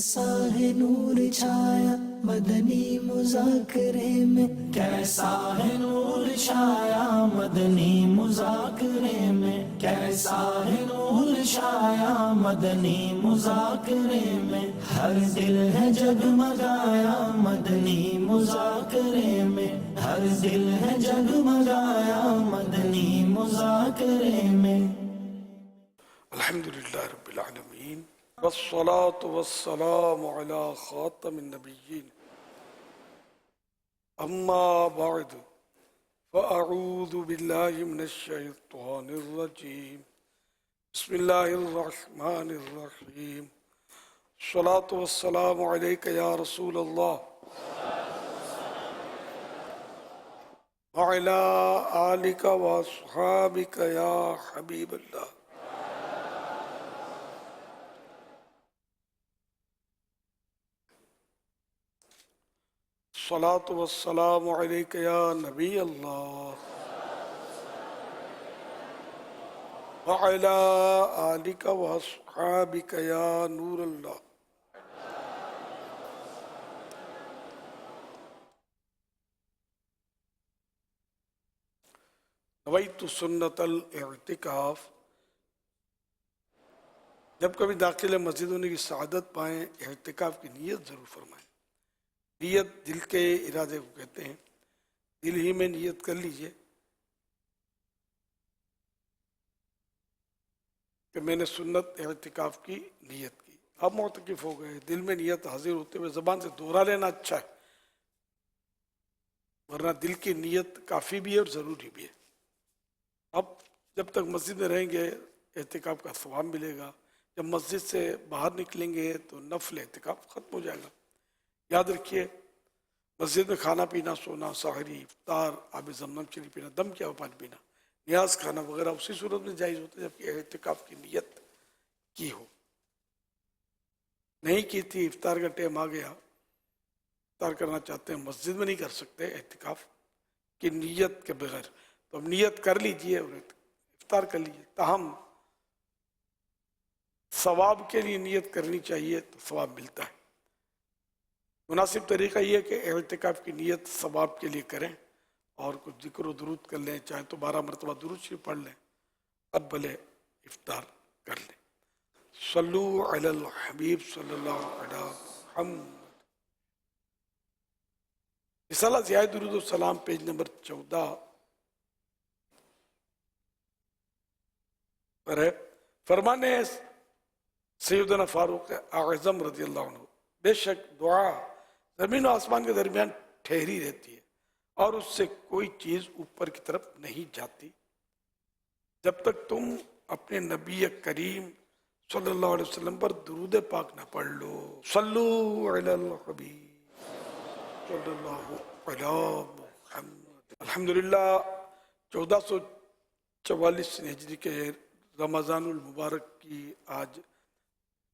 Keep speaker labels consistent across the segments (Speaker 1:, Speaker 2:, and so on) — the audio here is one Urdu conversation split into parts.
Speaker 1: کیسا ہے نور چھایا مدنی مذاکرے میں، کیسا ہے نور چھایا مدنی مذاکرے میں، کیسا ہے نور چھایا مدنی مذاکرے میں، ہر دل ہے جگمگایا مدنی مذاکرے میں، ہر دل ہے جگمگایا مدنی مذاکرے میں۔
Speaker 2: الحمدللہ رب العالمین والصلاة والسلام علی خاتم النبیین، اما بعد فاعوذ باللہ من الشیطان الرجیم، بسم اللہ الرحمن الرحیم، الصلاة والسلام علیک یا رسول اللہ وعلی آلک واصحابک یا حبیب اللہ۔ الصلاة والسلام علیک یا نبی اللہ وعلی آلک واصحابک یا نور اللہ۔ نویت سنت الاعتکاف، جب کبھی داخل مسجد ہونے کی سعادت پائیں اعتکاف کی نیت ضرور فرمائیں۔ نیت دل کے ارادے کو کہتے ہیں، دل ہی میں نیت کر لیجئے کہ میں نے سنت اعتکاف کی نیت کی، اب معتکف ہو گئے، دل میں نیت حاضر ہوتے ہوئے زبان سے دوہرا لینا اچھا ہے، ورنہ دل کی نیت کافی بھی ہے اور ضروری بھی ہے۔ اب جب تک مسجد میں رہیں گے اعتکاف کا ثواب ملے گا، جب مسجد سے باہر نکلیں گے تو نفل اعتکاف ختم ہو جائے گا۔ یاد رکھیے، مسجد میں کھانا پینا، سونا، سحری، افطار، آب زمزم شریف پینا، دم کیا ہوا پانی پینا، نیاز کھانا وغیرہ اسی صورت میں جائز ہوتا ہے جبکہ اعتکاف کی نیت کی ہو۔ نہیں کی تھی، افطار کا ٹائم آ گیا، افطار کرنا چاہتے ہیں، مسجد میں نہیں کر سکتے اعتکاف کی نیت کے بغیر، تو اب نیت کر لیجئے اور افطار کر لیجئے۔ تاہم ثواب کے لیے نیت کرنی چاہیے تو ثواب ملتا ہے۔ مناسب طریقہ یہ ہے کہ اعتکاف کی نیت ثواب کے لیے کریں اور کچھ ذکر و درود کر لیں، چاہے تو 12 مرتبہ درود شریف پڑھ لیں، اب بھلے افطار کر لیں۔ صلو علی الحبیب صلی اللہ علیہ محمد۔ رسالہ ضیاء درود السلام پیج نمبر 14 پر ہے۔ فرمان ہے سیدنا فاروق اعظم رضی اللہ عنہ، بے شک دعا زمین و آسمان کے درمیان ٹھہری رہتی ہے اور اس سے کوئی چیز اوپر کی طرف نہیں جاتی جب تک تم اپنے نبی کریم صلی اللہ علیہ وسلم پر درود پاک نہ پڑھ لو۔ صلو علی الحبیب صلی اللہ علی محمد۔ الحمدللہ 1444 ہجری کے رمضان المبارک کی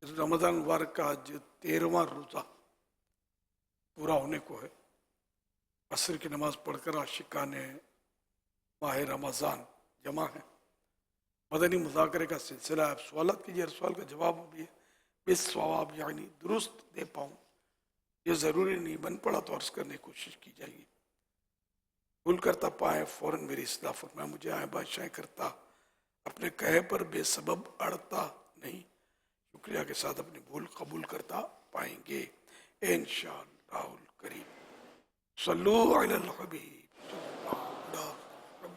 Speaker 2: رمضان المبارک کا آج 13واں روزہ پورا ہونے کو ہے۔ عصر کی نماز پڑھ کر عاشقان ماہ رمضان جمع ہیں۔ مدنی مذاکرے کا سلسلہ ہے، آپ سوالات کیجیے، ہر سوال کا جواب بھی ہے، بس ثواب یعنی درست دے پاؤں، یہ ضروری نہیں، بن پڑا تو عرض کرنے کی کوشش کی جائے گی۔ بھول کرتا پائیں فوراً میری اصلاح فرمائیں، مجھے آئیں بادشاہیں کرتا، اپنے کہے پر بے سبب اڑتا نہیں، شکریہ کے ساتھ اپنی بھول قبول کرتا پائیں گے انشاءاللہ الکریم۔ صلو علی الحبیب صلی اللہ علیہ وسلم۔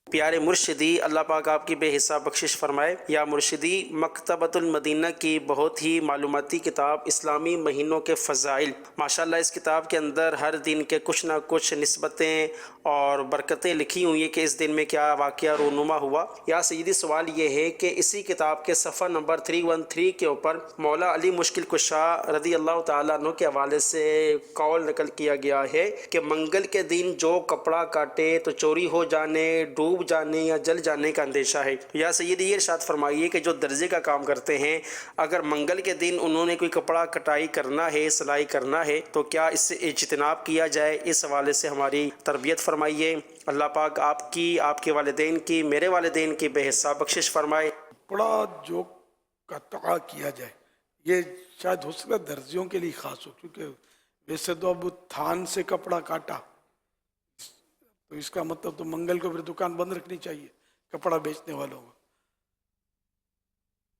Speaker 3: پیارے مرشدی، اللہ پاک آپ کی بے حساب بخشش فرمائے۔ یا مرشدی، مکتبۃ المدینہ کی بہت ہی معلوماتی کتاب اسلامی مہینوں کے فضائل، ماشاءاللہ اس کتاب کے اندر ہر دن کے کچھ نہ کچھ نسبتیں اور برکتیں لکھی ہوئی ہیں کہ اس دن میں کیا واقعہ رونما ہوا۔ یا سیدی، سوال یہ ہے کہ اسی کتاب کے صفحہ نمبر 313 کے اوپر مولا علی مشکل کشا رضی اللہ تعالیٰ عنہ کے حوالے سے قول نقل کیا گیا ہے کہ منگل کے دن جو کپڑا کاٹے تو چوری ہو جانے، ڈوب جانے یا جل جانے کا اندیشہ ہے۔ یا سیدی، یہ ارشاد فرمائیے کہ جو درزی کا کام کرتے ہیں، اگر منگل کے دن انہوں نے کوئی کپڑا کٹائی کرنا ہے، سلائی کرنا ہے، تو کیا اس سے اجتناب کیا جائے؟ اس حوالے سے ہماری تربیت فرمائیے۔ اللہ پاک آپ کی، آپ کے والدین کی، میرے والدین کی بے حساب بخشش فرمائے۔
Speaker 2: کپڑا جو قطع کیا جائے یہ شاید ہو سکتا ہے درزیوں کے لیے خاص ہو، کیونکہ ویسے تو اب تھان سے کپڑا کاٹا تو اس کا مطلب تو منگل کو پھر دکان بند رکھنی چاہیے کپڑا بیچنے والوں کو.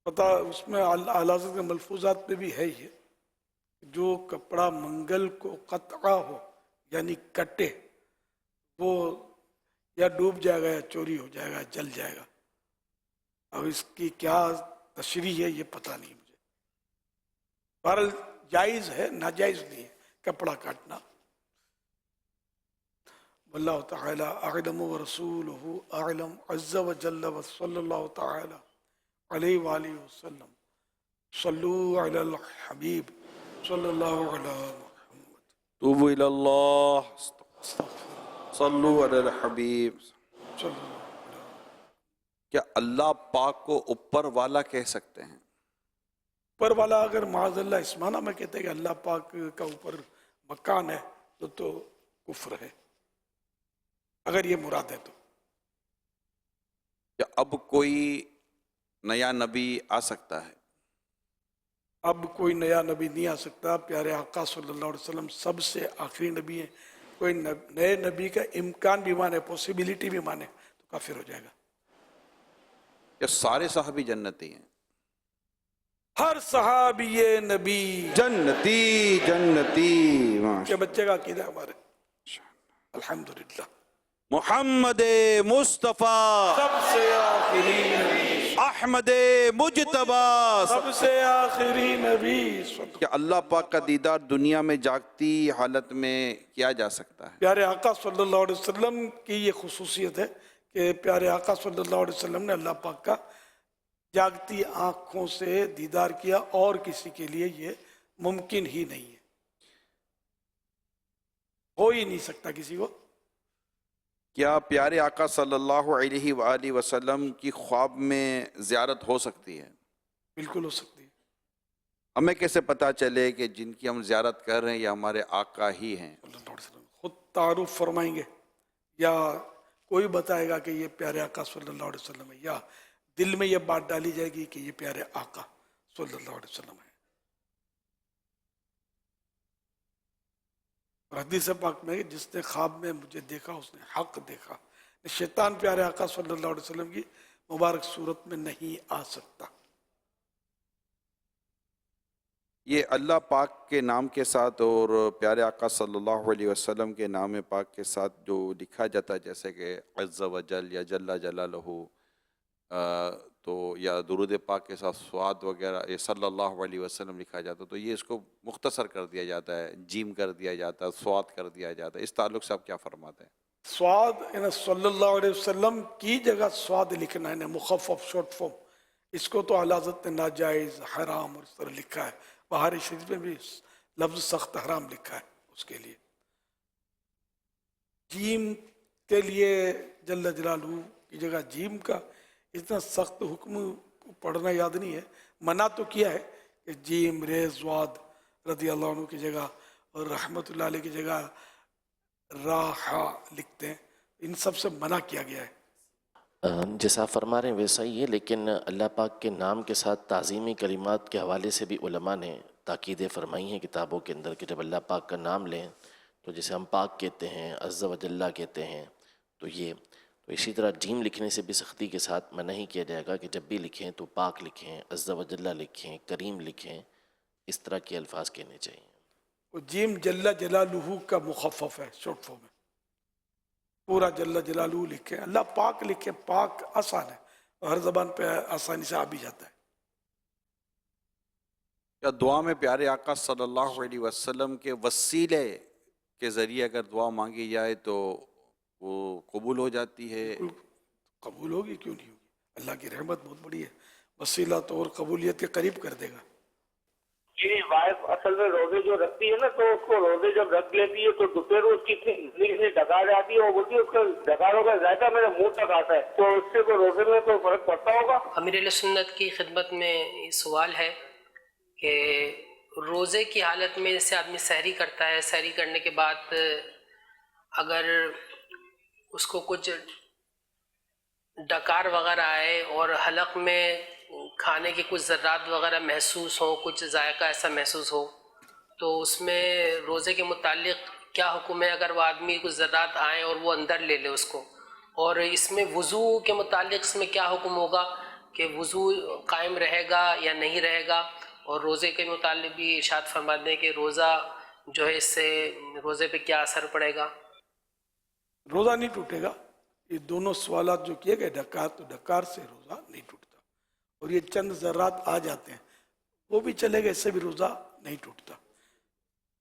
Speaker 2: پتہ اس میں اعلیٰ حضرت کے ملفوظات پہ بھی ہے یہ، جو کپڑا منگل کو قطع ہو یعنی کٹے، وہ یا ڈوب جائے گا یا چوری ہو جائے گا، جل جائے گا. اب اس کی کیا تشریح ہے یہ پتہ نہیں مجھے. بہرحال جائز ہے، ناجائز نہیں ہے کپڑا کاٹنا. واللہ تعالی اعلم ورسولہ اعلم عز وجل وصلی اللہ تعالی علیہ وآلہ وسلم. صلو علی الحبیب صلی اللہ علی محمد.
Speaker 4: توبوا الی اللہ، صلو علی الحبیب.
Speaker 2: صلی اللہ.
Speaker 4: کیا اللہ پاک کو اوپر والا کہہ سکتے ہیں؟
Speaker 2: اوپر والا اگر معاذ اللہ اس معنی میں کہتے ہیں کہ اللہ پاک کا اوپر مکان ہے تو کفر ہے، اگر یہ مراد ہے تو.
Speaker 4: کیا اب کوئی نیا نبی آ سکتا ہے؟
Speaker 2: اب کوئی نیا نبی نہیں آ سکتا. پیارے آقا صلی اللہ علیہ وسلم سب سے آخری نبی ہیں. کوئی نئے نبی کا امکان بھی مانے، پوسیبلٹی بھی مانے تو کافر ہو جائے گا.
Speaker 4: کیا سارے صحابی جنتی ہیں؟
Speaker 2: ہر صحابی نبی
Speaker 4: جنتی جنتی.
Speaker 2: کے بچے کا عقیدہ ہمارے الحمدللہ.
Speaker 4: محمد مصطفیٰ
Speaker 2: سب سے آخری نبی،
Speaker 4: احمد مجتبیٰ.
Speaker 2: سب سے آخری نبی.
Speaker 4: کیا اللہ پاک کا دیدار دنیا میں جاگتی حالت میں کیا جا سکتا ہے؟
Speaker 2: پیارے آقا صلی اللہ علیہ وسلم کی یہ خصوصیت ہے کہ پیارے آقا صلی اللہ علیہ وسلم نے اللہ پاک کا جاگتی آنکھوں سے دیدار کیا، اور کسی کے لیے یہ ممکن ہی نہیں ہے، ہو ہی نہیں سکتا کسی کو.
Speaker 4: کیا پیارے آقا صلی اللہ علیہ وآلہ وسلم کی خواب میں زیارت ہو سکتی ہے؟
Speaker 2: بالکل ہو سکتی ہے.
Speaker 4: ہمیں کیسے پتہ چلے کہ جن کی ہم زیارت کر رہے ہیں یہ ہمارے آقا ہی ہیں؟
Speaker 2: صلی اللہ علیہ وسلم خود تعارف فرمائیں گے یا کوئی بتائے گا کہ یہ پیارے آقا صلی اللہ علیہ وسلم ہے، یا دل میں یہ بات ڈالی جائے گی کہ یہ پیارے آقا صلی اللہ علیہ وسلم ہے. اور حدیث پاک میں جس نے خواب میں مجھے دیکھا اس نے حق دیکھا. شیطان پیارے آقا صلی اللہ علیہ وسلم کی مبارک صورت میں نہیں آ سکتا.
Speaker 4: یہ اللہ پاک کے نام کے ساتھ اور پیارے آقا صلی اللہ علیہ وسلم کے نام پاک کے ساتھ جو لکھا جاتا ہے، جیسے کہ عز و جل یا جل جلالہ، تو یا درود پاک کے ساتھ سواد وغیرہ یہ صلی اللہ علیہ وسلم لکھا جاتا ہے، تو یہ اس کو مختصر کر دیا جاتا ہے، جیم کر دیا جاتا ہے، سواد کر دیا جاتا ہے. اس تعلق سے آپ کیا فرماتے ہیں؟
Speaker 2: سواد یعنی صلی اللہ علیہ وسلم کی جگہ سواد لکھنا ہے، مخفف شارٹ فارم. اس کو تو اعلیٰ حضرت نے ناجائز، حرام اور اس طرح لکھا ہے. بہار شریف میں بھی لفظ سخت حرام لکھا ہے اس کے لیے. جیم کے لیے جل جلالہ کی جگہ جیم کا اتنا سخت حکم پڑھنا یاد نہیں ہے. منع تو کیا ہے کہ جیم ریز واد رضی اللہ عنہ کی جگہ اور رحمت اللہ علیہ کی جگہ راحا لکھتے ہیں. ان سب سے منع کیا گیا ہے.
Speaker 5: جیسا آپ فرما رہے ہیں ویسا ہی ہے، لیکن اللہ پاک کے نام کے ساتھ تعظیمی کلمات کے حوالے سے بھی علماء نے تاکیدیں فرمائی ہیں کتابوں کے اندر کہ جب اللہ پاک کا نام لیں تو جیسے ہم پاک کہتے ہیں، عز و جل کہتے ہیں، تو اسی طرح جیم لکھنے سے بھی سختی کے ساتھ منع ہی کیا جائے گا کہ جب بھی لکھیں تو پاک لکھیں، عز و جل لکھیں، کریم لکھیں، اس طرح کے الفاظ کہنے چاہیے.
Speaker 2: وہ جیم جل جلالہ کا مخفف ہے، شارٹ فارم ہے. پورا جل جلالہ لکھیں، اللہ پاک لکھیں. پاک آسان ہے، ہر زبان پہ آسانی سے آ بھی جاتا ہے.
Speaker 4: کیا دعا میں پیارے آقا صلی اللہ علیہ وسلم کے وسیلے کے ذریعے اگر دعا مانگی جائے تو وہ قبول ہو جاتی ہے؟
Speaker 2: قبول ہوگی، کیوں نہیں ہوگی. اللہ کی رحمت بہت بڑی ہے، وسیلہ تو اور قبولیت کے قریب کر دے گا.
Speaker 6: جی وائف اصل میں روزے جو رکھتی ہے نا، تو اس کو روزے جب رکھ لیتی ہے تو دوپہر اس کی اتنی ڈکار آتی ہے، اور بولتی ہے اس کا ڈکاروں کا ذائقہ میرے منہ تک آتا ہے، تو اس سے کوئی روزے میں کوئی فرق پڑتا ہوگا؟
Speaker 7: امیر اہل سنت کی خدمت میں یہ سوال ہے کہ روزے کی حالت میں جیسے آدمی سحری کرتا ہے، سحری کرنے کے بعد اگر اس کو کچھ ڈکار وغیرہ آئے اور حلق میں کھانے کے کچھ ذرات وغیرہ محسوس ہوں، کچھ ذائقہ ایسا محسوس ہو، تو اس میں روزے کے متعلق کیا حکم ہے اگر وہ آدمی کچھ ذرات آئیں اور وہ اندر لے لے اس کو؟ اور اس میں وضو کے متعلق اس میں کیا حکم ہوگا کہ وضو قائم رہے گا یا نہیں رہے گا؟ اور روزے کے متعلق بھی ارشاد فرما دیں کہ روزہ جو ہے اس سے روزے پہ کیا اثر پڑے گا؟
Speaker 2: روزہ نہیں ٹوٹے گا. یہ دونوں سوالات جو کیے گئے ڈکار، تو ڈکار سے روزہ نہیں ٹوٹتا، اور یہ چند ذرات آ جاتے ہیں وہ بھی چلے گئے، اس سے بھی روزہ نہیں ٹوٹتا،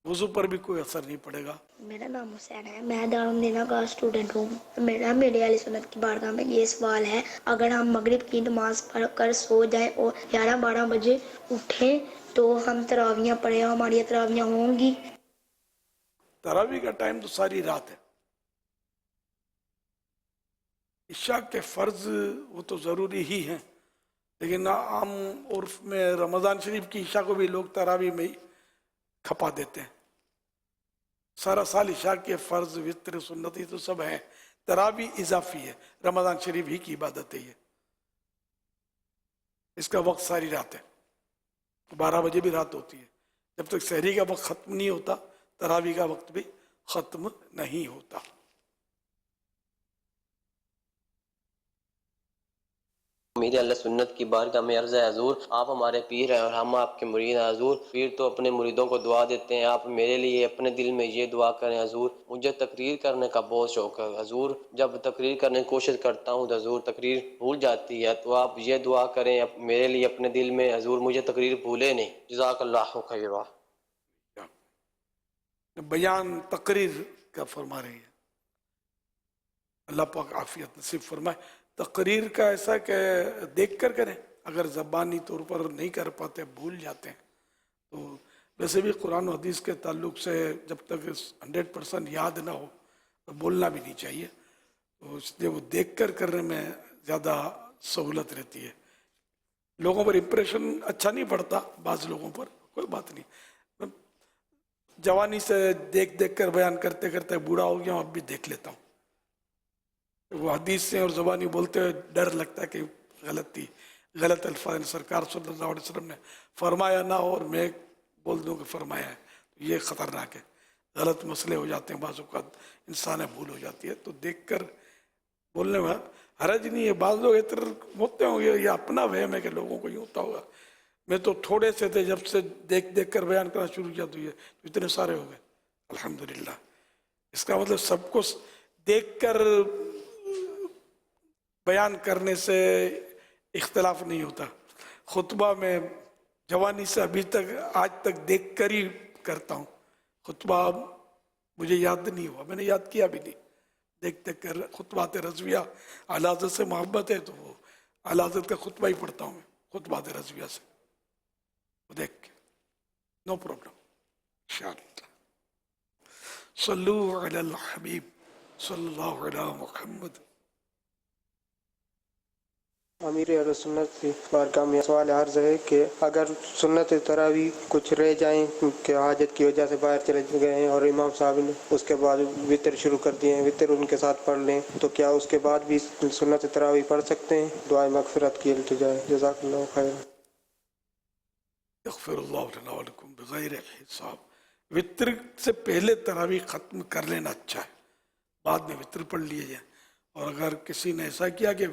Speaker 2: وضو پر بھی کوئی اثر نہیں پڑے گا.
Speaker 8: میرا نام حسین ہے، میں دارالمدینہ کا اسٹوڈنٹ ہوں. میرے علی سنت کی بارگاہ میں یہ سوال ہے، اگر ہم مغرب کی نماز پڑھ کر سو جائیں اور 11-12 بجے اٹھیں تو ہم تراویحاں پڑھیں، ہماری یہ تراویحاں ہوں گی؟
Speaker 2: تراویح کا ٹائم تو ساری رات ہے. عشاء کے فرض وہ تو ضروری ہی ہیں، لیکن عام عرف میں رمضان شریف کی عشاء کو بھی لوگ تراویح میں ہی کھپا دیتے ہیں. سارا سال عشاء کے فرض، وتر، سنتی تو سب ہیں، تراویح اضافی ہے، رمضان شریف ہی کی عبادت ہے. یہ اس کا وقت ساری رات ہے، 12 بجے بھی رات ہوتی ہے. جب تک سحری کا وقت ختم نہیں ہوتا تراویح کا وقت بھی ختم نہیں ہوتا.
Speaker 9: امید اللہ سنت کی بارگاہ میں عرض ہے حضور آپ ہمارے پیر ہیں اور ہم آپ کے مرید ہیں. حضور پیر تو اپنے مریدوں کو دعا دیتے ہیں، آپ میرے لیے اپنے دل میں یہ دعا کریں حضور، مجھے تقریر کرنے کا بہت شوق ہے حضور، جب تقریر کرنے کی کوشش کرتا ہوں تو حضور تقریر بھول جاتی ہے، تو آپ یہ دعا کریں میرے لیے اپنے دل میں حضور مجھے تقریر بھولے نہیں. جزاک اللہ خیرا.
Speaker 2: بیان تقریر کا فرما رہی ہے، اللہ پاک عافیت نصیب فرمائے. تقریر کا ایسا کہ دیکھ کر کریں، اگر زبانی طور پر نہیں کر پاتے، بھول جاتے ہیں، تو ویسے بھی قرآن و حدیث کے تعلق سے جب تک 100% یاد نہ ہو تو بولنا بھی نہیں چاہیے. تو اس لیے وہ دیکھ کر کرنے میں زیادہ سہولت رہتی ہے. لوگوں پر امپریشن اچھا نہیں پڑتا، بعض لوگوں پر کوئی بات نہیں. جوانی سے دیکھ دیکھ کر بیان کرتے کرتے بوڑھا ہو گیا ہوں، اب بھی دیکھ لیتا ہوں. وہ حدیث سے اور زبانی بولتے ہوئے ڈر لگتا ہے کہ غلط الفاظ سرکار صلی اللہ علیہ وسلم نے فرمایا نہ ہو اور میں بول دوں کہ فرمایا ہے، تو یہ خطرناک ہے. غلط مسئلے ہو جاتے ہیں، بعض اوقات انسان بھول ہو جاتی ہے، تو دیکھ کر بولنے میں حرج نہیں ہے. بعض لوگ اتر ہوتے ہوں گے، یہ اپنا وہم ہے کہ لوگوں کو یہ ہوتا ہوگا. میں تو تھوڑے سے تھے، جب سے دیکھ دیکھ کر بیان کرنا شروع کیا تو یہ اتنے سارے ہو گئے الحمدللہ. اس کا مطلب سب کو دیکھ کر بیان کرنے سے اختلاف نہیں ہوتا. خطبہ میں جوانی سے ابھی تک آج تک دیکھ کر ہی کرتا ہوں. خطبہ مجھے یاد نہیں ہوا، میں نے یاد کیا بھی نہیں. دیکھ دیکھ کر خطبات رضویہ، اعلی حضرت سے محبت ہے تو وہ اعلی حضرت کا خطبہ ہی پڑھتا ہوں میں، خطبات رضویہ سے وہ دیکھ کے. نو پرابلم انشاءاللہ. صلو علی الحبیب صلی اللہ علی محمد.
Speaker 10: امیر اہل سنت کی بارگاہ میں سوال عرض ہے کہ اگر سنت تراویح کچھ رہ جائیں کہ حاجت کی وجہ سے باہر چلے گئے ہیں اور امام صاحب نے اس کے بعد وطر شروع کر دیے ہیں، وطر ان کے ساتھ پڑھ لیں، تو کیا اس کے بعد بھی سنت تراویح پڑھ سکتے ہیں؟ دعائے مغفرت کی التجا ہے. جزاک اللہ خیر.
Speaker 2: یغفر اللہ لنا ولکم بغیر حساب. وطر سے پہلے تراویح ختم کر لینا اچھا ہے، بعد میں وطر پڑھ لیے جائیں. اور اگر کسی نے ایسا کیا کہ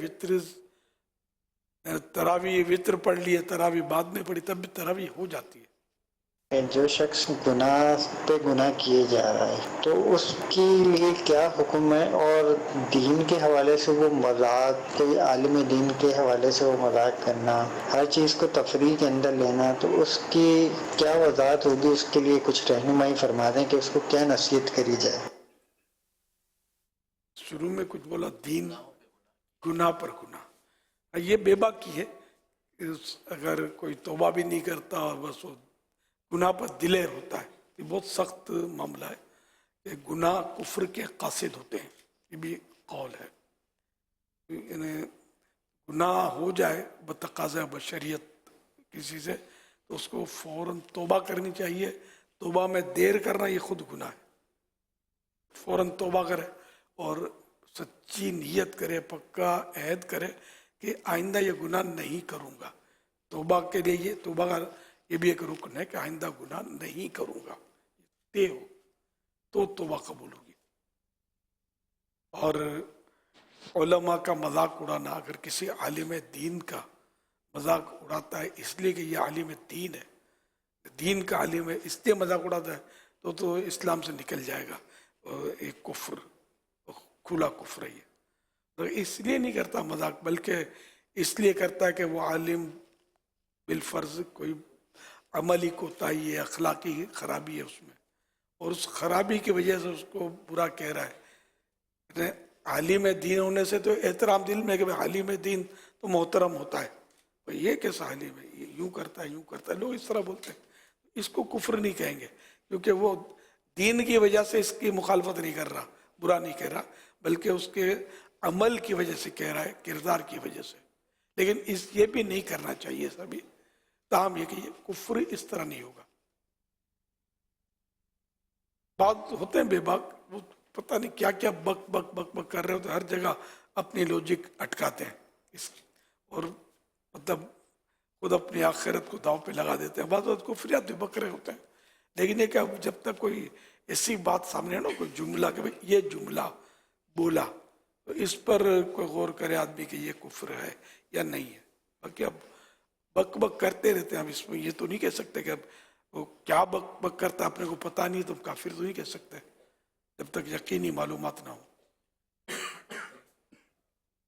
Speaker 2: تراویح وطر پڑھ لیے، تراویح بعد میں پڑھی، تب بھی تراویح ہو جاتی ہے.
Speaker 11: جو شخص گناہ پہ گناہ کیے جا رہا ہے تو اس کے لیے کیا حکم ہے؟ اور دین کے حوالے سے وہ مذاق، کوئی عالم دین کے حوالے سے وہ مذاق کرنا، ہر چیز کو تفریح کے اندر لینا، تو اس کی کیا وضاحت ہوگی؟ اس کے لیے کچھ رہنمائی فرما دیں کہ اس کو کیا نصیحت کری جائے.
Speaker 2: شروع میں کچھ بولا دین گناہ پر گناہ، یہ بے باکی ہے. اگر کوئی توبہ بھی نہیں کرتا اور بس وہ گناہ پر دلیر ہوتا ہے، یہ بہت سخت معاملہ ہے. کہ گناہ کفر کے قاصد ہوتے ہیں، یہ بھی قول ہے. یعنی گناہ ہو جائے بتقاضۂ بشریت کسی سے تو اس کو فوراً توبہ کرنی چاہیے. توبہ میں دیر کرنا یہ خود گناہ ہے. فوراً توبہ کرے اور سچی نیت کرے، پکا عہد کرے کہ آئندہ یہ گناہ نہیں کروں گا. توبہ کے لیے یہ توبہ کا یہ بھی ایک رکن ہے کہ آئندہ گناہ نہیں کروں گا، طے ہو تو توبہ قبول ہوگی. اور علماء کا مذاق اڑانا، اگر کسی عالم دین کا مذاق اڑاتا ہے اس لیے کہ یہ عالم دین ہے، دین کا عالم ہے، اس لیے مذاق اڑاتا ہے تو اسلام سے نکل جائے گا. ایک کفر، کھلا کفر ہے یہ. تو اس لیے نہیں کرتا مذاق، بلکہ اس لیے کرتا ہے کہ وہ عالم بالفرض کوئی عملی کوتاہی ہے، اخلاقی خرابی ہے اس میں، اور اس خرابی کی وجہ سے اس کو برا کہہ رہا ہے. عالم دین ہونے سے تو احترام دل میں کہ عالم دین تو محترم ہوتا ہے، یہ کیسا عالم ہے، یہ یوں کرتا ہے یوں کرتا ہے، لوگ اس طرح بولتے ہیں. اس کو کفر نہیں کہیں گے، کیونکہ وہ دین کی وجہ سے اس کی مخالفت نہیں کر رہا، برا نہیں کہہ رہا، بلکہ اس کے عمل کی وجہ سے کہہ رہا ہے، کردار کی وجہ سے. لیکن یہ بھی نہیں کرنا چاہیے سبھی. تاہم یہ کہ یہ کفر اس طرح نہیں ہوگا. بعض ہوتے ہیں بے باک، وہ پتہ نہیں کیا کیا بک بک بک بک کر رہے ہوتے ہیں، ہر جگہ اپنی لوجک اٹکاتے ہیں اور مطلب خود اپنی آخرت کو داؤ پہ لگا دیتے ہیں. بعض وقت کفریات بھی بک رہے ہوتے ہیں، لیکن یہ کہ جب تک کوئی ایسی بات سامنے ہے نا، کوئی جملہ کہ بھئی یہ جملہ بولا، تو اس پر کوئی غور کرے آدمی کہ یہ کفر ہے یا نہیں ہے. باقی اب بک بک کرتے رہتے ہیں. اب اس میں یہ تو نہیں کہہ سکتے کہ اب وہ کیا بک بک کرتا اپنے کو پتہ نہیں، تو کافر تو نہیں کہہ سکتے جب تک یقینی معلومات نہ ہو.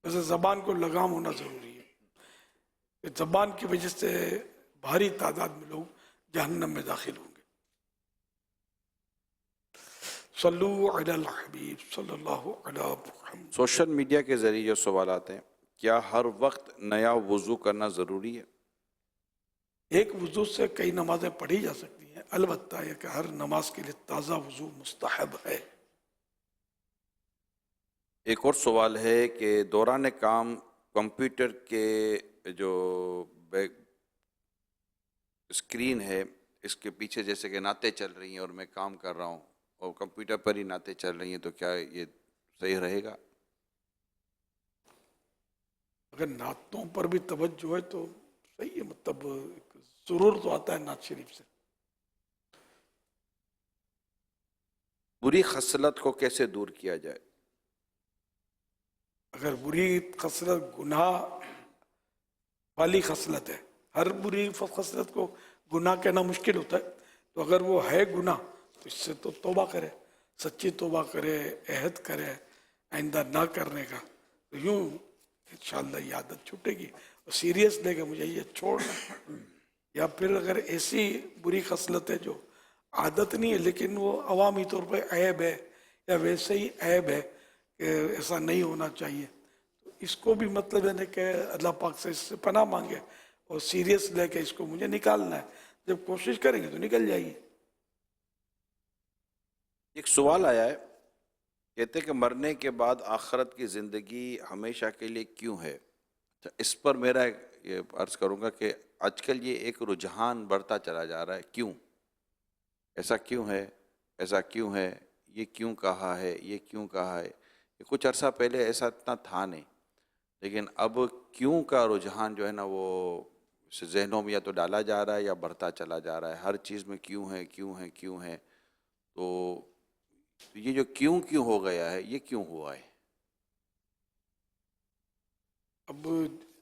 Speaker 2: ویسے زبان کو لگام ہونا ضروری ہے. زبان کی وجہ سے بھاری تعداد میں لوگ جہنم میں داخل ہوں گے. صلو علی الحبیب صلی اللہ علی محمد.
Speaker 4: سوشل میڈیا کے ذریعے جو سوالات ہیں، کیا ہر وقت نیا وضو کرنا ضروری ہے؟
Speaker 2: ایک وضو سے کئی نمازیں پڑھی جا سکتی ہیں، البتہ یہ کہ ہر نماز کے لیے تازہ وضو مستحب ہے.
Speaker 4: ایک اور سوال ہے کہ دوران کام کمپیوٹر کے جو بیک اسکرین ہے، اس کے پیچھے جیسے کہ نعتیں چل رہی ہیں اور میں کام کر رہا ہوں اور کمپیوٹر پر ہی نعتیں چل رہی ہیں، تو کیا یہ صحیح رہے گا؟
Speaker 2: اگر نعتوں پر بھی توجہ ہے تو صحیح ہے، مطلب سرور تو آتا ہے نعت شریف سے.
Speaker 4: بری خصلت کو کیسے دور کیا جائے؟
Speaker 2: اگر بری خصلت گناہ والی خصلت ہے، ہر بری خصلت کو گناہ کہنا مشکل ہوتا ہے، تو اگر وہ ہے گناہ تو اس سے تو توبہ کرے، سچی توبہ کرے، عہد کرے آئندہ نہ کرنے کا. تو یوں انشاءاللہ یہ عادت چھوٹے گی اور سیریس لے کے مجھے یہ چھوڑنا. یا پھر اگر ایسی بری خصلت ہے جو عادت نہیں ہے لیکن وہ عوامی طور پہ عیب ہے یا ویسے ہی عیب ہے کہ ایسا نہیں ہونا چاہیے، تو اس کو بھی مطلب ہے کہ اللہ پاک سے اس سے پناہ مانگے اور سیریس لے کے اس کو مجھے نکالنا ہے. جب کوشش کریں گے تو نکل جائے گی.
Speaker 4: ایک سوال آیا ہے، کہتے ہیں کہ مرنے کے بعد آخرت کی زندگی ہمیشہ کے لیے کیوں ہے؟ اس پر میرا یہ عرض کروں گا کہ آج کل یہ ایک رجحان بڑھتا چلا جا رہا ہے. کیوں ایسا کیوں ہے، ایسا کیوں ہے، یہ کیوں کہا ہے، یہ کیوں کہا ہے. کچھ عرصہ پہلے ایسا اتنا تھا نہیں، لیکن اب کیوں کا رجحان جو ہے نا وہ ذہنوں میں یا تو ڈالا جا رہا ہے یا بڑھتا چلا جا رہا ہے. ہر چیز میں کیوں ہے کیوں ہے کیوں ہے. تو یہ جو کیوں ہو گیا ہے، یہ کیوں ہوا ہے؟
Speaker 2: اب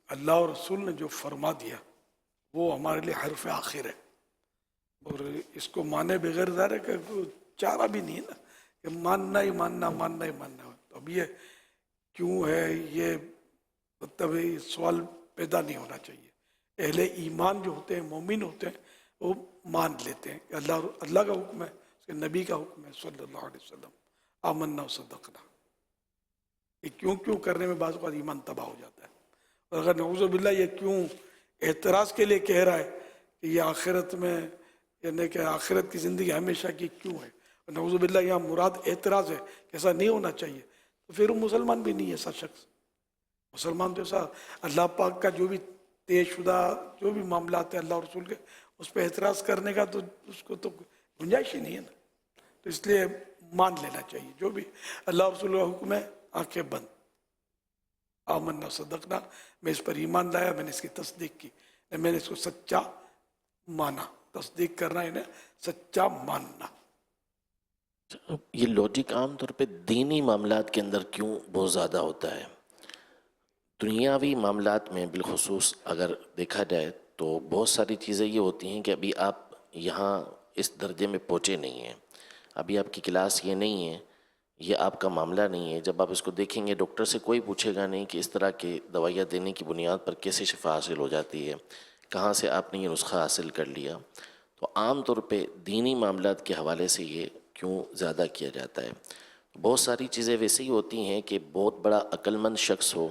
Speaker 2: اللہ اور رسول نے جو فرما دیا وہ ہمارے لیے حرف آخر ہے، اور اس کو مانے بغیر ظاہر ہے کہ چارہ بھی نہیں ہے نا، کہ ماننا ہی ماننا ماننا ہی ماننا. تو اب یہ کیوں ہے، یہ مطلب سوال پیدا نہیں ہونا چاہیے. اہل ایمان جو ہوتے ہیں، مومن ہوتے ہیں، وہ مان لیتے ہیں کہ اللہ کا حکم ہے، اس کے نبی کا حکم ہے صلی اللہ علیہ وسلم، آمنا و صدقنا. یہ کیوں کرنے میں بعض اوقات ایمان تباہ ہو جاتا ہے. اور اگر نعوذ باللہ یہ کیوں اعتراض کے لیے کہہ رہا ہے کہ یہ آخرت میں، یعنی کہ آخرت کی زندگی ہمیشہ کی کیوں ہے، اور نعوذ باللہ یہاں مراد اعتراض ہے کہ ایسا نہیں ہونا چاہیے، تو پھر وہ مسلمان بھی نہیں ہے ایسا شخص. مسلمان تو ایسا اللہ پاک کا جو بھی طے شدہ جو بھی معاملات ہیں اللہ اور رسول کے، اس پہ اعتراض کرنے کا تو اس کو تو گنجائش ہی نہیں ہے نا. تو اس لیے مان لینا چاہیے جو بھی اللہ اور رسول کا حکم ہے، آنکھیں بند. آمنا صدقنا، میں اس پر ایمان لایا، میں نے اس کی تصدیق کی. میں نے اس کو سچا مانا. تصدیق کرنا انہیں سچا ماننا.
Speaker 5: یہ لاجک عام طور پہ دینی معاملات کے اندر کیوں بہت زیادہ ہوتا ہے؟ دنیاوی معاملات میں بالخصوص اگر دیکھا جائے تو بہت ساری چیزیں یہ ہوتی ہیں کہ ابھی آپ یہاں اس درجے میں پہنچے نہیں ہیں، ابھی آپ کی کلاس یہ نہیں ہے، یہ آپ کا معاملہ نہیں ہے. جب آپ اس کو دیکھیں گے ڈاکٹر سے کوئی پوچھے گا نہیں کہ اس طرح کی دوائیاں دینے کی بنیاد پر کیسے شفا حاصل ہو جاتی ہے، کہاں سے آپ نے یہ نسخہ حاصل کر لیا. تو عام طور پہ دینی معاملات کے حوالے سے یہ کیوں زیادہ کیا جاتا ہے؟ بہت ساری چیزیں ویسے ہی ہوتی ہیں کہ بہت بڑا عقل مند شخص ہو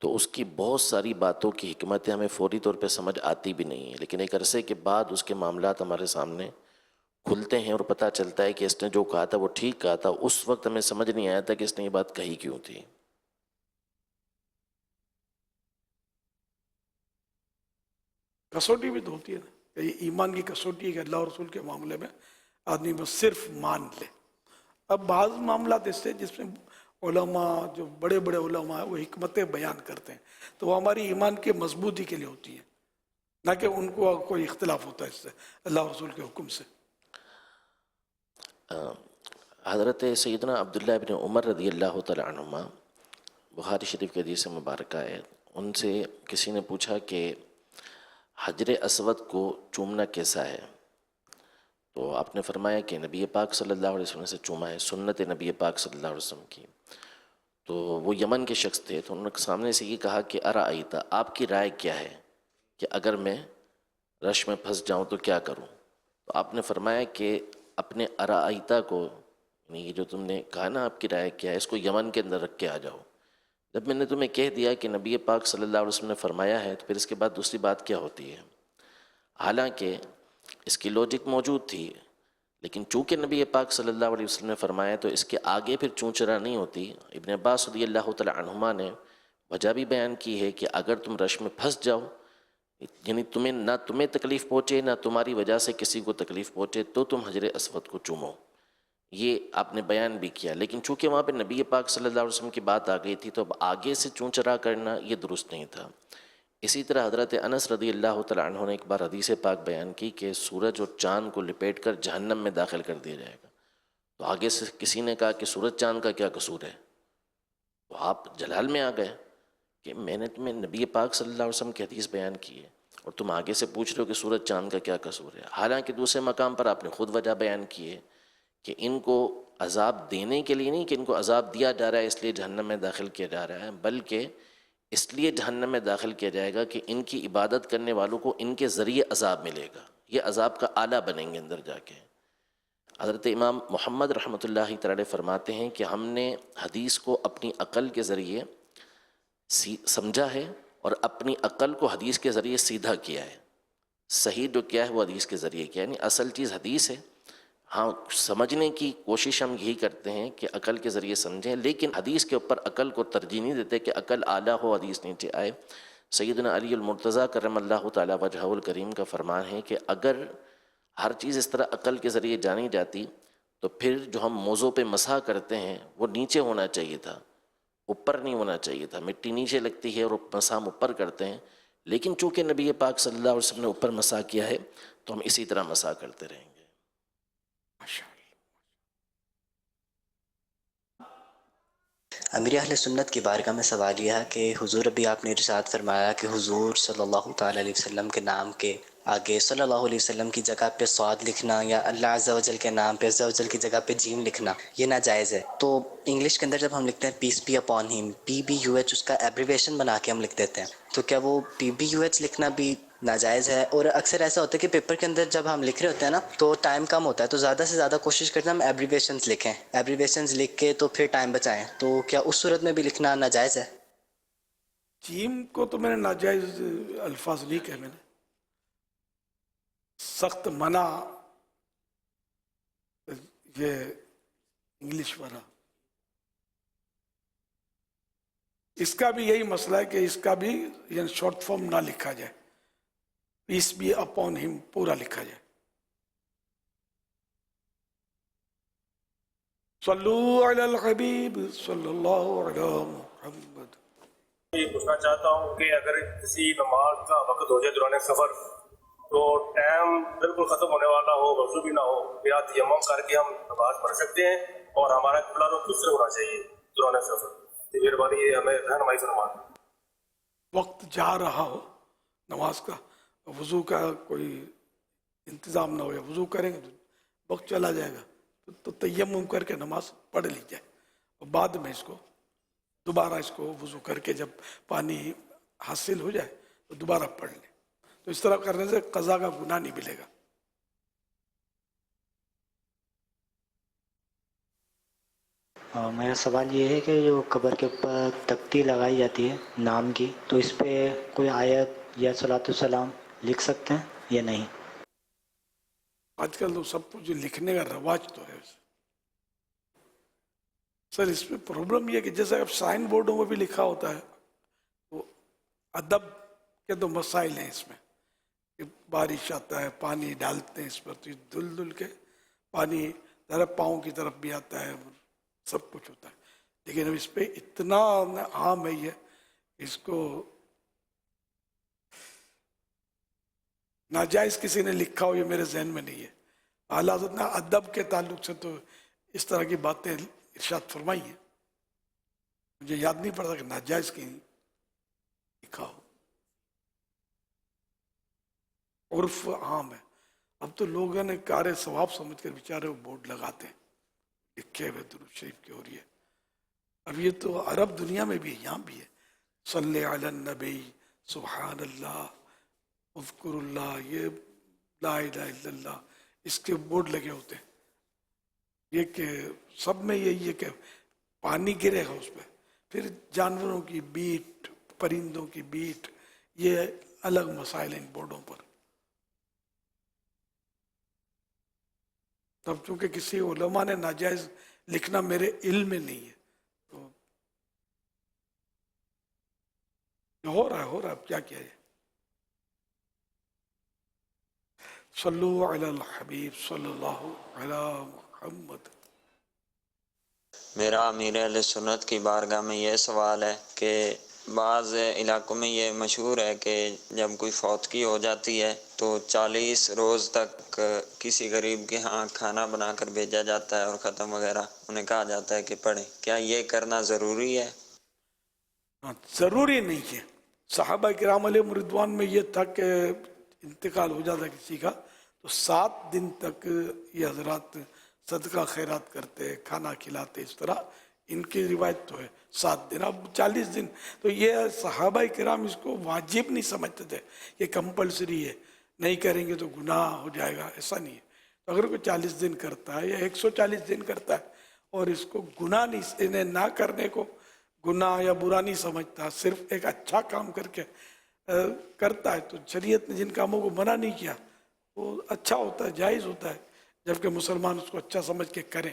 Speaker 5: تو اس کی بہت ساری باتوں کی حکمتیں ہمیں فوری طور پہ سمجھ آتی بھی نہیں ہیں، لیکن ایک عرصے کے بعد اس کے معاملات ہمارے سامنے کھلتے ہیں اور پتہ چلتا ہے کہ اس نے جو کہا تھا وہ ٹھیک کہا تھا. اس وقت ہمیں سمجھ نہیں آیا تھا کہ اس نے یہ بات کہی کیوں تھی.
Speaker 2: کسوٹی بھی تو ہوتی ہے نا، کہ یہ ایمان کی کسوٹی ہے کہ اللہ اور رسول کے معاملے میں آدمی بس صرف مان لے. اب بعض معاملات اس سے جس میں علماء جو بڑے بڑے علماء ہیں وہ حکمتیں بیان کرتے ہیں تو وہ ہماری ایمان کی مضبوطی کے لیے ہوتی ہیں، نہ کہ ان کو کوئی اختلاف ہوتا ہے اس سے اللہ اور رسول کے حکم سے.
Speaker 5: حضرت سیدنا عبداللہ ابن عمر رضی اللہ تعالی عنہما، بخاری شریف کے حدیث مبارکہ ہے، ان سے کسی نے پوچھا کہ حجر اسود کو چومنا کیسا ہے؟ تو آپ نے فرمایا کہ نبی پاک صلی اللہ علیہ وسلم سے چوما ہے، سنت نبی پاک صلی اللہ علیہ وسلم کی. تو وہ یمن کے شخص تھے، تو انہوں نے سامنے سے یہ کہا کہ ارائیتا، آپ کی رائے کیا ہے کہ اگر میں رش میں پھنس جاؤں تو کیا کروں؟ تو آپ نے فرمایا کہ اپنے ارائیتا کو، یعنی یہ جو تم نے کہا نا آپ کی رائے کیا ہے، اس کو یمن کے اندر رکھ کے آ جاؤ. جب میں نے تمہیں کہہ دیا کہ نبی پاک صلی اللہ علیہ وسلم نے فرمایا ہے تو پھر اس کے بعد دوسری بات کیا ہوتی ہے؟ حالانکہ اس کی لاجک موجود تھی، لیکن چونکہ نبی پاک صلی اللہ علیہ وسلم نے فرمایا تو اس کے آگے پھر چونچرا نہیں ہوتی. ابن عباس رضی اللہ تعالی عنہما نے وجہ بھی بیان کی ہے کہ اگر تم رش میں پھنس جاؤ، یعنی نہ تمہیں تکلیف پہنچے نہ تمہاری وجہ سے کسی کو تکلیف پہنچے، تو تم حجر اسود کو چومو. یہ آپ نے بیان بھی کیا، لیکن چونکہ وہاں پہ نبی پاک صلی اللہ علیہ وسلم کی بات آ گئی تھی تو اب آگے سے چونچرا کرنا یہ درست نہیں تھا. اسی طرح حضرت انس رضی اللہ تعالی عنہ نے ایک بار حدیث پاک بیان کی کہ سورج اور چاند کو لپیٹ کر جہنم میں داخل کر دیا جائے گا. تو آگے سے کسی نے کہا کہ سورج چاند کا کیا قصور ہے؟ تو آپ جلال میں آ گئے کہ میں نے تمہیں نبی پاک صلی اللہ علیہ وسلم کی حدیث بیان کی ہے اور تم آگے سے پوچھ رہے ہو کہ سورج چاند کا کیا قصور ہے. حالانکہ دوسرے مقام پر آپ نے خود وجہ بیان کی ہے کہ ان کو عذاب دینے کے لیے نہیں کہ ان کو عذاب دیا جا رہا ہے اس لیے جہنم میں داخل کیا جا رہا ہے، بلکہ اس لیے جہنم میں داخل کیا جائے گا کہ ان کی عبادت کرنے والوں کو ان کے ذریعے عذاب ملے گا، یہ عذاب کا آلہ بنیں گے اندر جا کے. حضرت امام محمد رحمۃ اللہ تعالی فرماتے ہیں کہ ہم نے حدیث کو اپنی عقل کے ذریعے سمجھا ہے اور اپنی عقل کو حدیث کے ذریعے سیدھا کیا ہے. صحیح جو کیا ہے وہ حدیث کے ذریعے کیا ہے، یعنی اصل چیز حدیث ہے. ہاں سمجھنے کی کوشش ہم یہی کرتے ہیں کہ عقل کے ذریعے سمجھیں، لیکن حدیث کے اوپر عقل کو ترجیح نہیں دیتے کہ عقل اعلیٰ ہو حدیث نیچے آئے. سیدنا علی المرتضیٰ کرم اللہ تعالیٰ وجہہ الکریم کا فرمان ہے کہ اگر ہر چیز اس طرح عقل کے ذریعے جانی جاتی تو پھر جو ہم موضوع پہ مسح کرتے ہیں وہ نیچے ہونا چاہیے تھا، اوپر نہیں ہونا چاہیے تھا. مٹی نیچے لگتی ہے اور مسح ہم اوپر کرتے ہیں، لیکن چونکہ نبی پاک صلی اللہ علیہ وسلم نے اوپر مسح کیا ہے تو ہم اسی طرح مسح کرتے رہیں گے.
Speaker 12: امیر اہل سنت کی بارگاہ میں سوال یہ ہے کہ حضور ابھی آپ نے ارشاد فرمایا کہ حضور صلی اللہ تعالیٰ علیہ وسلم کے نام کے آگے صلی اللہ علیہ وسلم کی جگہ پہ صاد لکھنا یا اللہ عز و جل کے نام پہ عز و جل کی جگہ پہ جیم لکھنا یہ ناجائز ہے. تو انگلش کے اندر جب ہم لکھتے ہیں peace be upon him, PBUH اس کا ایبریویشن بنا کے ہم لکھ دیتے ہیں، تو کیا وہ PBUH لکھنا بھی ناجائز ہے؟ اور اکثر ایسا ہوتا ہے کہ پیپر کے اندر جب ہم لکھ رہے ہوتے ہیں نا تو ٹائم کم ہوتا ہے تو زیادہ سے زیادہ کوشش کرتے ہیں ہم ایبریویشنز لکھیں، ایبریویشنز لکھ کے تو پھر ٹائم بچائیں. تو کیا اس صورت میں بھی لکھنا ناجائز ہے؟
Speaker 2: جیم کو تو میں نے ناجائز الفاظ نہیں کہے، میں نے سخت منع یہ انگلش والا. اس کا بھی یہی مسئلہ ہے کہ اس کا بھی یعنی شارٹ فارم نہ لکھا جائے، پیس بی اپون ہم پورا لکھا جائے. صلو علی الحبیب صلی اللہ علی محمد.
Speaker 13: یہ پوچھنا چاہتا ہوں کہ اگر کسی نماز کا وقت ہو جائے دوران سفر تو ٹائم بالکل ختم ہونے والا ہو، وضو بھی نہ ہو، یا تیمم کر کے ہم نماز پڑھ سکتے ہیں، اور ہمارا قبلہ تو کس طرح ہونا چاہیے دوران سفر؟ مہربانی یہ ہمیں رہنمائی فرمائیں۔
Speaker 2: وقت جا رہا ہو نماز کا، وضو کا کوئی انتظام نہ ہو یا وضو کریں گے تو وقت چلا جائے گا، تو تیمم کر کے نماز پڑھ لی جائے، اور بعد میں اس کو دوبارہ اس کو وضو کر کے جب پانی حاصل ہو جائے تو دوبارہ پڑھ لیں۔ تو اس طرح کرنے سے قضا کا گناہ نہیں ملے گا۔
Speaker 11: میرا سوال یہ ہے کہ جو قبر کے اوپر تختی لگائی جاتی ہے نام کی، تو اس پہ کوئی آیت یا صلاۃ السلام لکھ سکتے ہیں یا نہیں؟
Speaker 2: آج کل تو سب کچھ لکھنے کا رواج تو ہے سر، اس میں پرابلم یہ ہے کہ جیسے اب سائن بورڈوں میں بھی لکھا ہوتا ہے، تو ادب کے تو مسائل ہیں اس میں، کہ بارش آتا ہے پانی ڈالتے ہیں اس پر، تو دھل دھل کے پانی ذرا پاؤں کی طرف بھی آتا ہے، سب کچھ ہوتا ہے، لیکن اب اس پہ اتنا عام ہے یہ، اس کو ناجائز کسی نے لکھا ہو یہ میرے ذہن میں نہیں ہے۔ اعلیٰ حضرت نے ادب کے تعلق سے تو اس طرح کی باتیں ارشاد فرمائی ہیں، مجھے یاد نہیں پڑتا کہ ناجائز کہیں لکھا ہو، عرف عام ہے۔ اب تو لوگوں نے کار ثواب سمجھ کر بیچارے وہ بورڈ لگاتے ہیں لکھے ہوئے درود شریف کی، اور یہ اب یہ تو عرب دنیا میں بھی ہے، یہاں بھی ہے، صلی علی النبی، سبحان اللہ، اذکر اللہ، یہ لا الہ الا اللہ، اس کے بورڈ لگے ہوتے ہیں۔ یہ کہ سب میں یہی ہے کہ پانی گرے گا اس پہ، پھر جانوروں کی بیٹ، پرندوں کی بیٹ، یہ الگ مسائل ہیں ان بورڈوں پر۔ تب چونکہ کسی علماء نے ناجائز لکھنا میرے علم میں نہیں ہے، تو ہو رہا ہے، اب کیا کیا جائے۔ صلو علی الحبیب صلی اللہ علی محمد۔
Speaker 14: میرا امیر اہل سنت کی بارگاہ میں یہ سوال ہے کہ بعض علاقوں میں یہ مشہور ہے کہ جب کوئی فوتگی ہو جاتی ہے تو 40 روز تک کسی غریب کے ہاں کھانا بنا کر بھیجا جاتا ہے اور ختم وغیرہ انہیں کہا جاتا ہے کہ پڑھیں، کیا یہ کرنا ضروری ہے؟
Speaker 2: ضروری نہیں ہے۔ صحابہ کرام علیہ رضوان میں یہ تھا کہ انتقال ہو جاتا کسی کا تو 7 دن تک یہ حضرات صدقہ خیرات کرتے، کھانا کھلاتے، اس طرح ان کی روایت تو ہے 7 دن۔ اب 40 دن تو یہ صحابہ کرام اس کو واجب نہیں سمجھتے تھے، یہ کمپلسری ہے، نہیں کریں گے تو گناہ ہو جائے گا، ایسا نہیں ہے۔ تو اگر کوئی 40 دن کرتا ہے یا 140 دن کرتا ہے اور اس کو گناہ نہیں، انہیں نہ کرنے کو گناہ یا برا نہیں سمجھتا، صرف ایک اچھا کام کر کے کرتا ہے، تو شریعت نے جن کاموں کو منع نہیں کیا وہ اچھا ہوتا ہے، جائز ہوتا ہے، جبکہ مسلمان اس کو اچھا سمجھ کے کریں۔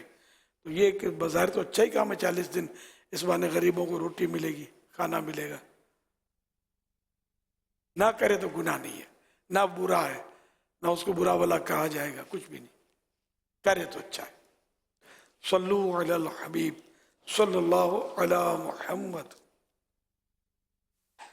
Speaker 2: تو یہ کہ بظاہر تو اچھا ہی کام ہے، 40 دن اس بہانے غریبوں کو روٹی ملے گی، کھانا ملے گا، نہ کرے تو گناہ نہیں ہے، نہ برا ہے، نہ اس کو برا بلا کہا جائے گا، کچھ بھی نہیں، کرے تو اچھا ہے۔ صلو علی الحبیب صلی اللہ علی محمد۔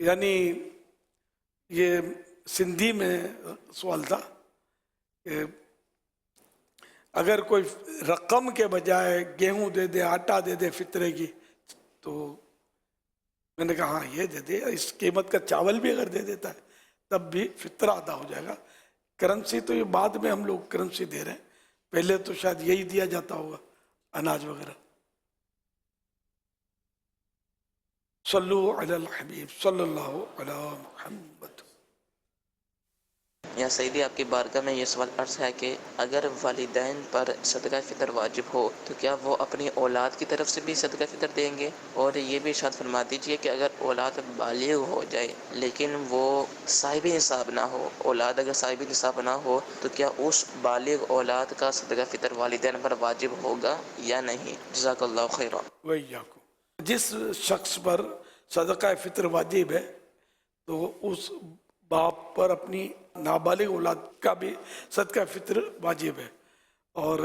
Speaker 2: یعنی یہ سندھی میں سوال تھا کہ اگر کوئی رقم کے بجائے گیہوں دے دے، آٹا دے دے فطرے کی، تو میں نے کہا ہاں یہ دے دے، اس قیمت کا چاول بھی اگر دے دیتا ہے تب بھی فطرہ ادا ہو جائے گا۔ کرنسی تو یہ بعد میں ہم لوگ کرنسی دے رہے ہیں، پہلے تو شاید یہی دیا جاتا ہوگا، اناج وغیرہ۔ صلو علی الحبیب صلی اللہ علی محمد۔
Speaker 12: یا سیدی آپ کی بارگاہ میں یہ سوال عرض ہے کہ اگر والدین پر صدقہ فطر واجب ہو تو کیا وہ اپنی اولاد کی طرف سے بھی صدقہ فطر دیں گے؟ اور یہ بھی ارشاد فرما دیجئے کہ اگر اولاد بالغ ہو جائے لیکن وہ صاحب نصاب نہ ہو، اولاد اگر صاحب نصاب نہ ہو تو کیا اس بالغ اولاد کا صدقہ فطر والدین پر واجب ہوگا یا نہیں؟ جزاک اللہ خیرا۔
Speaker 2: وإياكم۔ جس شخص پر صدقہ فطر واجب ہے تو اس باپ پر اپنی نابالغ اولاد کا بھی صدقہ فطر واجب ہے، اور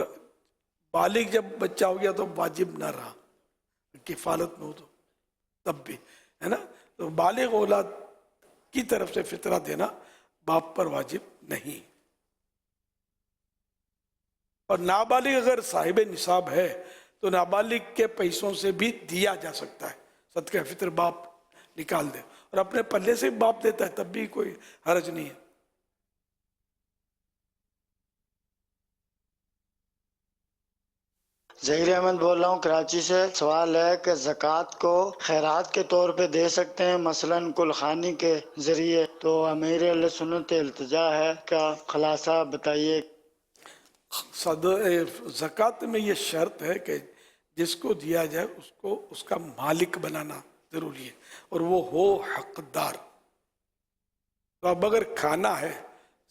Speaker 2: بالغ جب بچہ ہو گیا تو واجب نہ رہا، کفالت میں ہو تو تب بھی ہے نا، تو بالغ اولاد کی طرف سے فطرہ دینا باپ پر واجب نہیں، اور نابالغ اگر صاحب نصاب ہے تو نابالغ کے پیسوں سے بھی دیا جا سکتا ہے، صدقہ فطر باپ نکال دے اور اپنے پلے سے باپ دیتا ہے تب بھی کوئی حرج نہیں ہے۔
Speaker 11: ظہیر احمد بول رہا ہوں کراچی سے۔ سوال ہے کہ زکوٰۃ کو خیرات کے طور پہ دے سکتے ہیں مثلاً کل خوانی کے ذریعے، تو امیر اہل سنت التجا ہے، کا خلاصہ بتائیے۔
Speaker 2: زکوٰۃ میں یہ شرط ہے کہ جس کو دیا جائے اس کو اس کا مالک بنانا ضروری ہے، اور وہ ہو حقدار۔ تو اب اگر کھانا ہے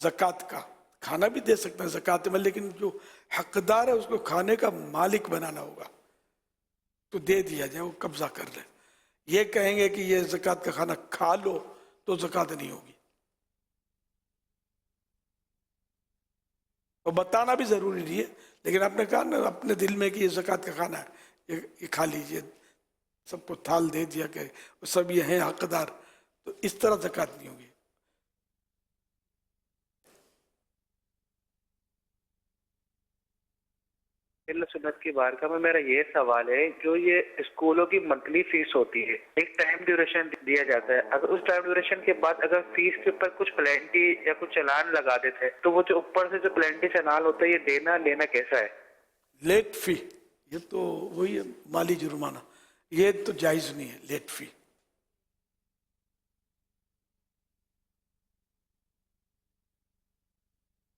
Speaker 2: زکوٰۃ کا، کھانا بھی دے سکتے ہیں زکوٰۃ میں، لیکن جو حقدار ہے اس کو کھانے کا مالک بنانا ہوگا، تو دے دیا جائے، وہ قبضہ کر لے۔ یہ کہیں گے کہ یہ زکوٰۃ کا کھانا کھا لو تو زکوٰۃ نہیں ہوگی، اور بتانا بھی ضروری نہیں ہے، لیکن آپ نے کہا نا اپنے دل میں کہ یہ زکوٰۃ کا کھانا ہے، یہ کھا لیجئے، سب کو تھال دے دیا کہ سب یہ ہیں حقدار، تو اس طرح زکوٰۃ نہیں ہوگی۔
Speaker 6: سنت کی بارگاہ میں میرا یہ سوال ہے، جو یہ اسکولوں کی منتھلی فیس ہوتی ہے، ایک ٹائم ڈیوریشن دیا جاتا ہے، اگر اس ٹائم ڈیوریشن کے بعد اگر فیس کے اوپر کچھ پلینٹی یا کچھ چلان لگا دیتے ہیں تو وہ جو اوپر سے جو پلینٹی چلان ہوتا ہے یہ دینا لینا کیسا ہے؟
Speaker 2: لیٹ فی، یہ تو وہی ہے مالی جرمانہ، یہ تو جائز نہیں ہے لیٹ فی۔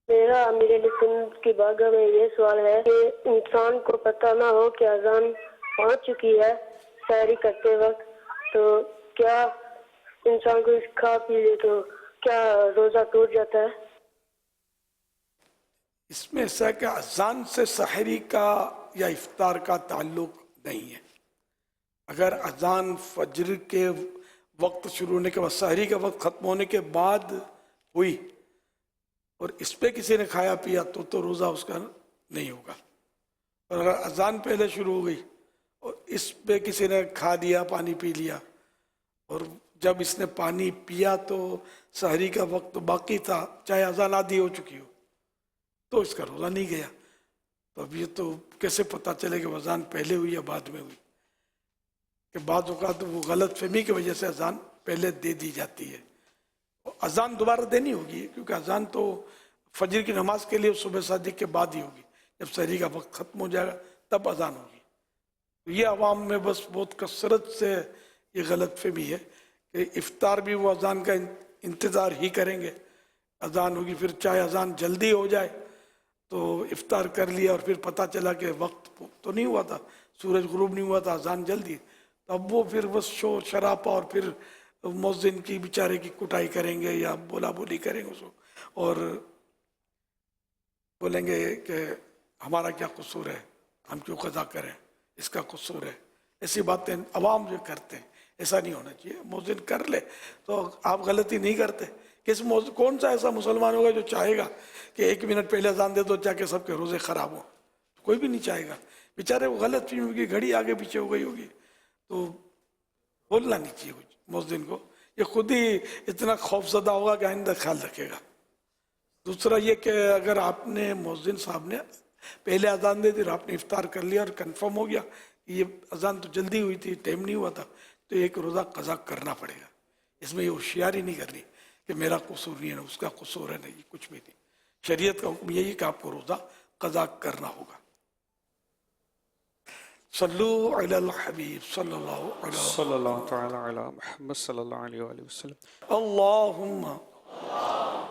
Speaker 15: میرا امیر علیہ سنت کی بارگاہ میں یہ سوال ہے کہ انسان کو پتہ نہ ہو کہ اذان پہنچ چکی ہے سحری کرتے وقت، تو کیا انسان کو کھا پی لے تو کیا روزہ ٹوٹ جاتا ہے؟
Speaker 2: اس میں ایسا ہے کہ اذان سے سحری کا یا افطار کا تعلق نہیں ہے۔ اگر اذان فجر کے وقت شروع ہونے کے بعد، سحری کا وقت ختم ہونے کے بعد ہوئی اور اس پہ کسی نے کھایا پیا تو روزہ اس کا نہیں ہوگا، اور اگر اذان پہلے شروع ہو گئی اور اس پہ کسی نے کھا لیا، پانی پی لیا، اور جب اس نے پانی پیا تو سحری کا وقت باقی تھا، چاہے اذان آدھی ہو چکی ہو، تو اس کا روزہ نہیں گیا۔ تو اب یہ تو کیسے پتہ چلے کہ اذان پہلے ہوئی یا بعد میں ہوئی؟ کہ بعض اوقات وہ غلط فہمی کی وجہ سے اذان پہلے دے دی جاتی ہے، اذان دوبارہ دینی ہوگی، کیونکہ اذان تو فجر کی نماز کے لیے صبح صادق کے بعد ہی ہوگی، جب سحری کا وقت ختم ہو جائے گا تب اذان ہوگی۔ تو یہ عوام میں بس بہت کثرت سے یہ غلط فہمی ہے کہ افطار بھی وہ اذان کا انتظار ہی کریں گے، اذان ہوگی، پھر چاہے اذان جلدی ہو جائے تو افطار کر لیا اور پھر پتہ چلا کہ وقت تو نہیں ہوا تھا، سورج غروب نہیں ہوا تھا، اذان جلدی، تو اب وہ پھر بس شور شرابہ اور پھر مؤذن کی بیچارے کی کٹائی کریں گے یا بولا بولی کریں گے اس کو، اور بولیں گے کہ ہمارا کیا قصور ہے، ہم کیوں قضا کریں، اس کا قصور ہے۔ ایسی باتیں عوام جو کرتے ہیں، ایسا نہیں ہونا چاہیے۔ مؤذن کر لے تو آپ غلطی نہیں کرتے۔ کون سا ایسا مسلمان ہوگا جو چاہے گا کہ 1 منٹ پہلے اذان دے دو چاہ کے سب کے روزے خراب ہوں؟ کوئی بھی نہیں چاہے گا۔ بیچارے وہ غلط فہمی ہوگی، گھڑی آگے پیچھے ہو گئی ہوگی، تو بولنا نہیں چاہیے مؤذن کو، یہ خود ہی اتنا خوف زدہ ہوگا کہ آئندہ خیال رکھے گا۔ دوسرا یہ کہ اگر آپ نے مؤذن صاحب نے پہلے اذان دے دی اور آپ نے افطار کر لیا اور کنفرم ہو گیا کہ یہ اذان تو جلدی ہوئی تھی، ٹائم نہیں ہوا تھا، تو ایک روزہ قضا کرنا پڑے گا۔ اس میں یہ ہوشیاری نہیں کرنی کہ میرا قصور نہیں ہے، اس کا قصور ہے، نہیں، کچھ بھی نہیں۔ شریعت کا حکم یہی کہ آپ کو روزہ قضا کرنا ہوگا۔ صلو علی الحبیب صلی اللہ تعالی علی محمد صلی اللہ علیہ وسلم۔ اللہم